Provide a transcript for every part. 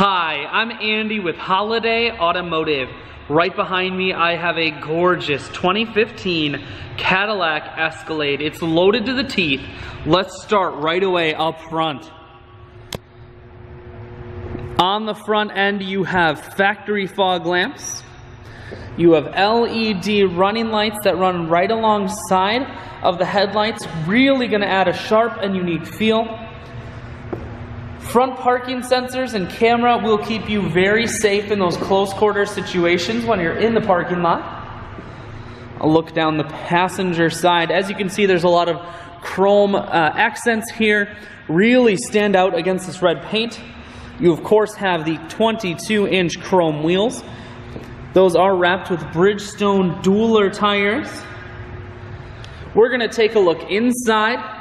Hi, I'm Andy with Holiday Automotive. Right behind me I have a gorgeous 2015 Cadillac Escalade. It's loaded to the teeth. Let's start right away up front. On the front end you have factory fog lamps. You have LED running lights that run right alongside of the headlights. Really going to add a sharp and unique feel. Front parking sensors and camera will keep you very safe in those close quarter situations when you're in the parking lot. A look down the passenger side. As you can see, there's a lot of chrome accents here. Really stand out against this red paint. You of course have the 22-inch chrome wheels. Those are wrapped with Bridgestone Dueler tires. We're going to take a look inside.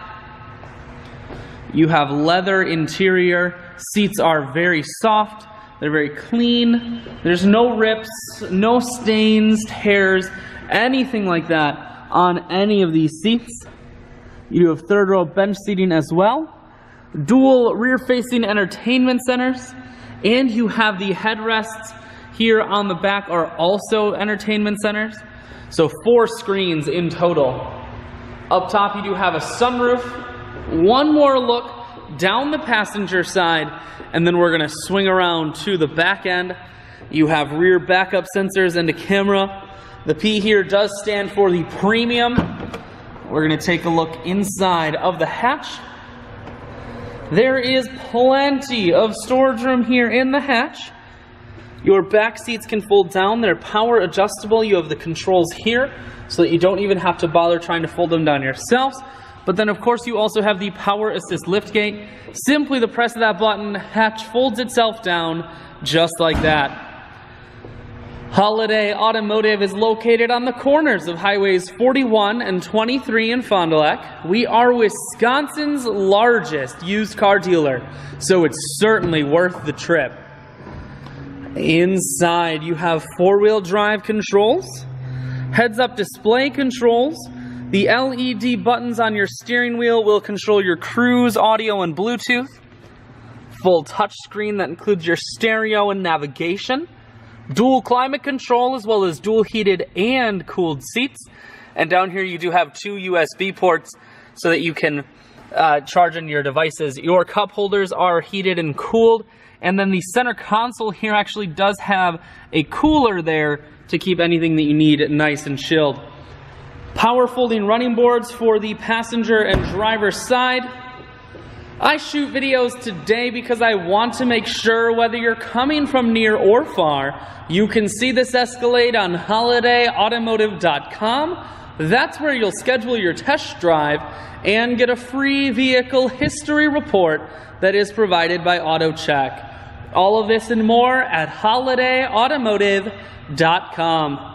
You have leather interior. Seats are very soft. They're very clean. There's no rips, no stains, tears, anything like that on any of these seats. You have third row bench seating as well. Dual rear-facing entertainment centers. And you have the headrests here on the back are also entertainment centers. So 4 screens in total. Up top you do have a sunroof. One more look down the passenger side, and then we're going to swing around to the back end. You have rear backup sensors and a camera. The P here does stand for the premium. We're going to take a look inside of the hatch. There is plenty of storage room here in the hatch. Your back seats can fold down. They're power adjustable. You have the controls here so that you don't even have to bother trying to fold them down yourselves. But then of course you also have the power assist liftgate. Simply the press of that button, hatch folds itself down just like that. Holiday Automotive is located on the corners of highways 41 and 23 in Fond du Lac. We are Wisconsin's largest used car dealer, so it's certainly worth the trip. Inside you have 4-wheel drive controls, heads-up display controls. The LED buttons on your steering wheel will control your cruise, audio, and Bluetooth. Full touchscreen that includes your stereo and navigation. Dual climate control as well as dual heated and cooled seats. And down here you do have 2 USB ports so that you can charge in your devices. Your cup holders are heated and cooled. And then the center console here actually does have a cooler there to keep anything that you need nice and chilled. Power folding running boards for the passenger and driver side. I shoot videos today because I want to make sure whether you're coming from near or far, you can see this Escalade on holidayautomotive.com. That's where you'll schedule your test drive and get a free vehicle history report that is provided by AutoCheck. All of this and more at holidayautomotive.com.